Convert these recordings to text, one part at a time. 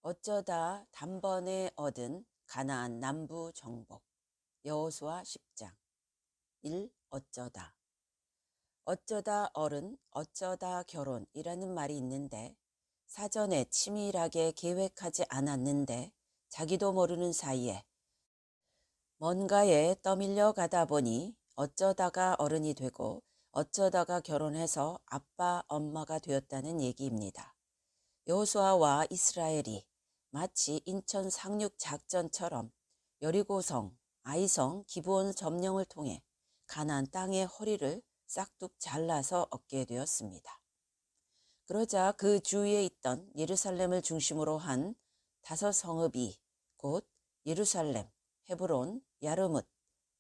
어쩌다 단번에 얻은 가나안 남부 정복. 여호수아 10장. 1. 어쩌다. 어쩌다 어른, 어쩌다 결혼이라는 말이 있는데 사전에 치밀하게 계획하지 않았는데 자기도 모르는 사이에 뭔가에 떠밀려 가다 보니 어쩌다가 어른이 되고 어쩌다가 결혼해서 아빠, 엄마가 되었다는 얘기입니다. 여호수아와 이스라엘이 마치 인천 상륙 작전처럼 여리고성, 아이성, 기브온 점령을 통해 가나안 땅의 허리를 싹둑 잘라서 얻게 되었습니다. 그러자 그 주위에 있던 예루살렘을 중심으로 한 5성읍이 곧 예루살렘, 헤브론, 야르뭇,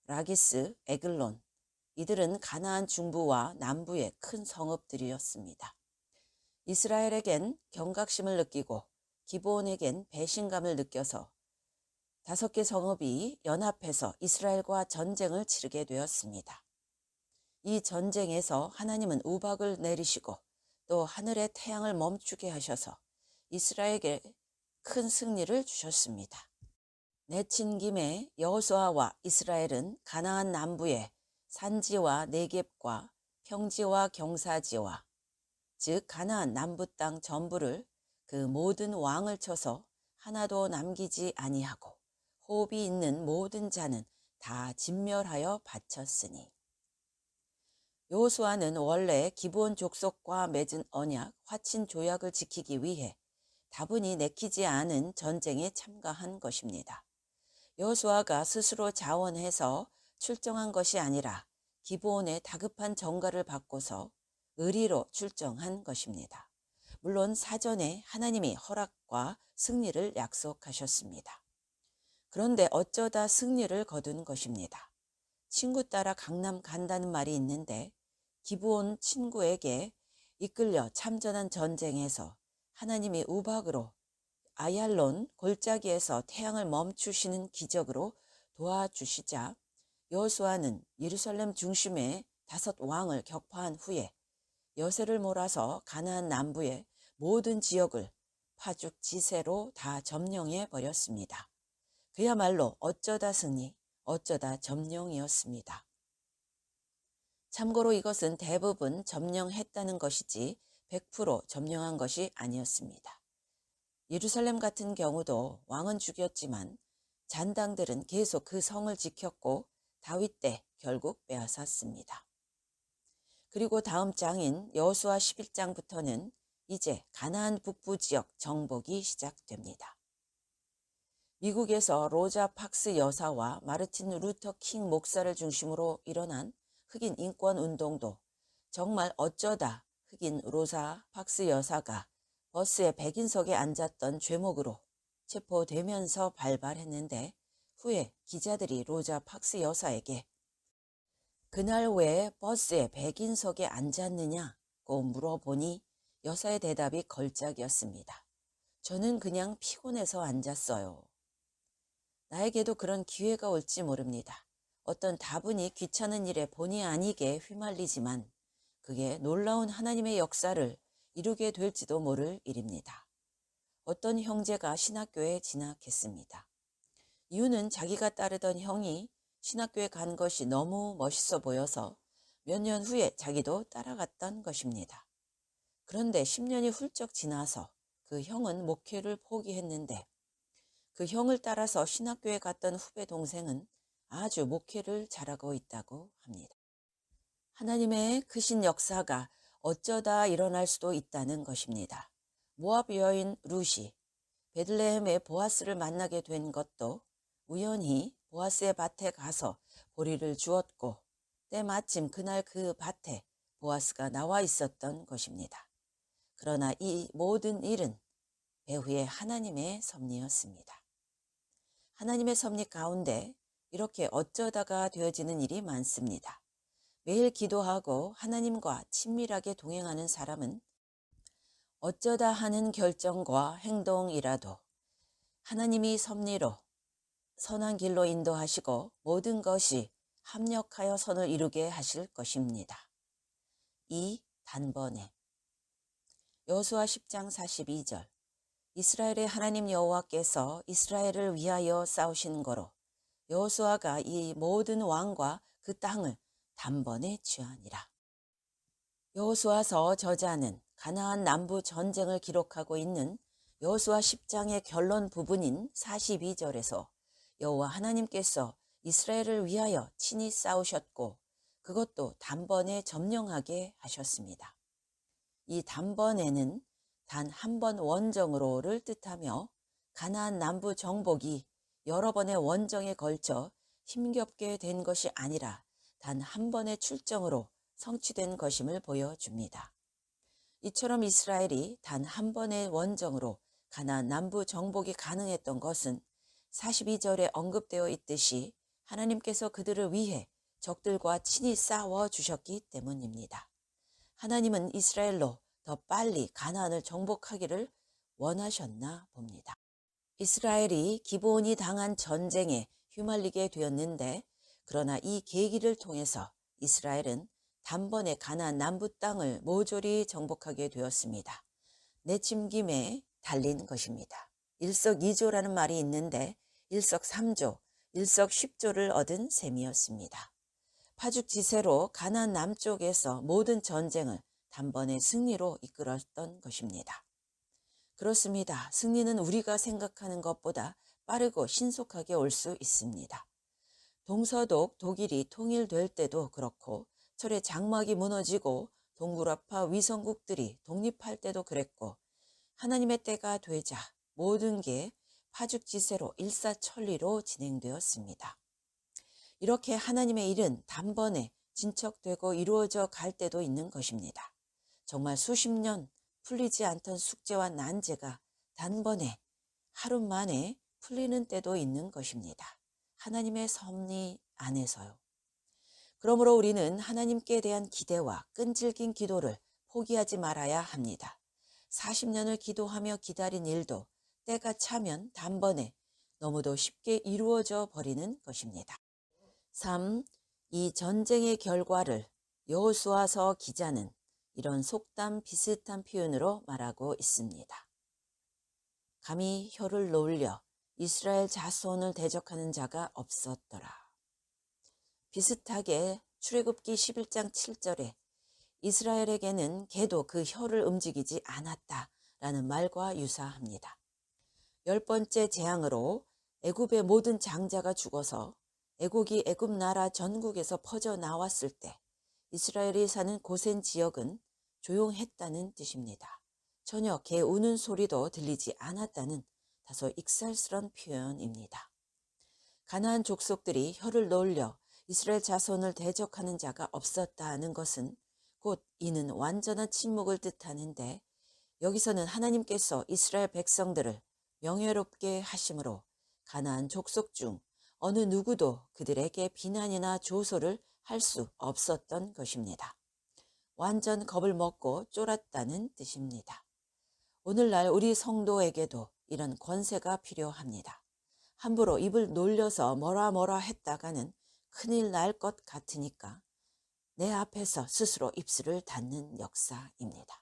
라기스, 에글론, 이들은 가나안 중부와 남부의 큰 성읍들이었습니다. 이스라엘에겐 경각심을 느끼고 기브온에겐 배신감을 느껴서 5개 성읍이 연합해서 이스라엘과 전쟁을 치르게 되었습니다. 이 전쟁에서 하나님은 우박을 내리시고 또 하늘의 태양을 멈추게 하셔서 이스라엘에게 큰 승리를 주셨습니다. 내친 김에 여호수아와 이스라엘은 가나안 남부의 산지와 네겝과 평지와 경사지와 즉 가나안 남부 땅 전부를 그 모든 왕을 쳐서 하나도 남기지 아니하고 호흡이 있는 모든 자는 다 진멸하여 바쳤으니. 여호수아는 원래 기브온 족속과 맺은 언약 화친 조약을 지키기 위해 다분히 내키지 않은 전쟁에 참가한 것입니다. 여호수아가 스스로 자원해서 출정한 것이 아니라 기브온의 다급한 전가를 받고서 의리로 출정한 것입니다. 물론 사전에 하나님이 허락과 승리를 약속하셨습니다. 그런데 어쩌다 승리를 거둔 것입니다. 친구 따라 강남 간다는 말이 있는데 기브온 친구에게 이끌려 참전한 전쟁에서 하나님이 우박으로 아얄론 골짜기에서 태양을 멈추시는 기적으로 도와주시자 여호수아는 예루살렘 중심의 5왕을 격파한 후에 여세를 몰아서 가나안 남부의 모든 지역을 파죽지세로 다 점령해 버렸습니다. 그야말로 어쩌다 승리, 어쩌다 점령이었습니다. 참고로 이것은 대부분 점령했다는 것이지 100% 점령한 것이 아니었습니다. 예루살렘 같은 경우도 왕은 죽였지만 잔당들은 계속 그 성을 지켰고 다윗 때 결국 빼앗았습니다. 그리고 다음 장인 여호수아 11장부터는 이제 가나안 북부 지역 정복이 시작됩니다. 미국에서 로자 팍스 여사와 마르틴 루터 킹 목사를 중심으로 일어난 흑인 인권 운동도 정말 어쩌다 흑인 로자 팍스 여사가 버스에 백인석에 앉았던 죄목으로 체포되면서 발발했는데 후에 기자들이 로자 팍스 여사에게 그날 왜 버스에 백인석에 앉았느냐고 물어보니 여사의 대답이 걸작이었습니다. 저는 그냥 피곤해서 앉았어요. 나에게도 그런 기회가 올지 모릅니다. 어떤 다분히 귀찮은 일에 본의 아니게 휘말리지만 그게 놀라운 하나님의 역사를 이루게 될지도 모를 일입니다. 어떤 형제가 신학교에 진학했습니다. 이유는 자기가 따르던 형이 신학교에 간 것이 너무 멋있어 보여서 몇 년 후에 자기도 따라갔던 것입니다. 그런데 10년이 훌쩍 지나서 그 형은 목회를 포기했는데 그 형을 따라서 신학교에 갔던 후배 동생은 아주 목회를 잘하고 있다고 합니다. 하나님의 크신 역사가 어쩌다 일어날 수도 있다는 것입니다. 모압 여인 룻이 베들레헴의 보아스를 만나게 된 것도 우연히 보아스의 밭에 가서 보리를 주었고 때마침 그날 그 밭에 보아스가 나와 있었던 것입니다. 그러나 이 모든 일은 배후의 하나님의 섭리였습니다. 하나님의 섭리 가운데 이렇게 어쩌다가 되어지는 일이 많습니다. 매일 기도하고 하나님과 친밀하게 동행하는 사람은 어쩌다 하는 결정과 행동이라도 하나님이 섭리로 선한 길로 인도하시고 모든 것이 합력하여 선을 이루게 하실 것입니다. 2. 단번에 여호수아 10장 42절 이스라엘의 하나님 여호와께서 이스라엘을 위하여 싸우신 거로 여호수아가 이 모든 왕과 그 땅을 단번에 취하니라. 여호수아서 저자는 가나안 남부 전쟁을 기록하고 있는 여호수아 10장의 결론 부분인 42절에서 여호와 하나님께서 이스라엘을 위하여 친히 싸우셨고 그것도 단번에 점령하게 하셨습니다. 이 단번에는 단 한 번 원정으로를 뜻하며 가나안 남부 정복이 여러 번의 원정에 걸쳐 힘겹게 된 것이 아니라 단 한 번의 출정으로 성취된 것임을 보여줍니다. 이처럼 이스라엘이 단 한 번의 원정으로 가나안 남부 정복이 가능했던 것은 42절에 언급되어 있듯이 하나님께서 그들을 위해 적들과 친히 싸워 주셨기 때문입니다. 하나님은 이스라엘로 더 빨리 가나안을 정복하기를 원하셨나 봅니다. 이스라엘이 기브온이 당한 전쟁에 휘말리게 되었는데 그러나 이 계기를 통해서 이스라엘은 단번에 가나안 남부 땅을 모조리 정복하게 되었습니다. 내침김에 달린 것입니다. 일석이조라는 말이 있는데 일석삼조, 일석십조를 얻은 셈이었습니다. 파죽지세로 가나안 남쪽에서 모든 전쟁을 단번에 승리로 이끌었던 것입니다. 그렇습니다. 승리는 우리가 생각하는 것보다 빠르고 신속하게 올 수 있습니다. 동서독 독일이 통일될 때도 그렇고 철의 장막이 무너지고 동구라파 위성국들이 독립할 때도 그랬고 하나님의 때가 되자 모든 게 파죽지세로 일사천리로 진행되었습니다. 이렇게 하나님의 일은 단번에 진척되고 이루어져 갈 때도 있는 것입니다. 정말 수십 년 풀리지 않던 숙제와 난제가 단번에 하루 만에 풀리는 때도 있는 것입니다. 하나님의 섭리 안에서요. 그러므로 우리는 하나님께 대한 기대와 끈질긴 기도를 포기하지 말아야 합니다. 40년을 기도하며 기다린 일도 때가 차면 단번에 너무도 쉽게 이루어져 버리는 것입니다. 3. 이 전쟁의 결과를 여호수아서 기자는 이런 속담 비슷한 표현으로 말하고 있습니다. 감히 혀를 놀려 이스라엘 자손을 대적하는 자가 없었더라. 비슷하게 출애굽기 11장 7절에 이스라엘에게는 개도 그 혀를 움직이지 않았다라는 말과 유사합니다. 10번째 재앙으로 애굽의 모든 장자가 죽어서 애국이 애굽 나라 전국에서 퍼져 나왔을 때 이스라엘이 사는 고센 지역은 조용했다는 뜻입니다. 전혀 개 우는 소리도 들리지 않았다는 다소 익살스런 표현입니다. 가나안 족속들이 혀를 놀려 이스라엘 자손을 대적하는 자가 없었다는 것은 곧 이는 완전한 침묵을 뜻하는데 여기서는 하나님께서 이스라엘 백성들을 명예롭게 하심으로 가나안 족속 중 어느 누구도 그들에게 비난이나 조소를 할 수 없었던 것입니다. 완전 겁을 먹고 쫄았다는 뜻입니다. 오늘날 우리 성도에게도 이런 권세가 필요합니다. 함부로 입을 놀려서 뭐라 했다가는 큰일 날 것 같으니까 내 앞에서 스스로 입술을 닫는 역사입니다.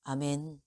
아멘.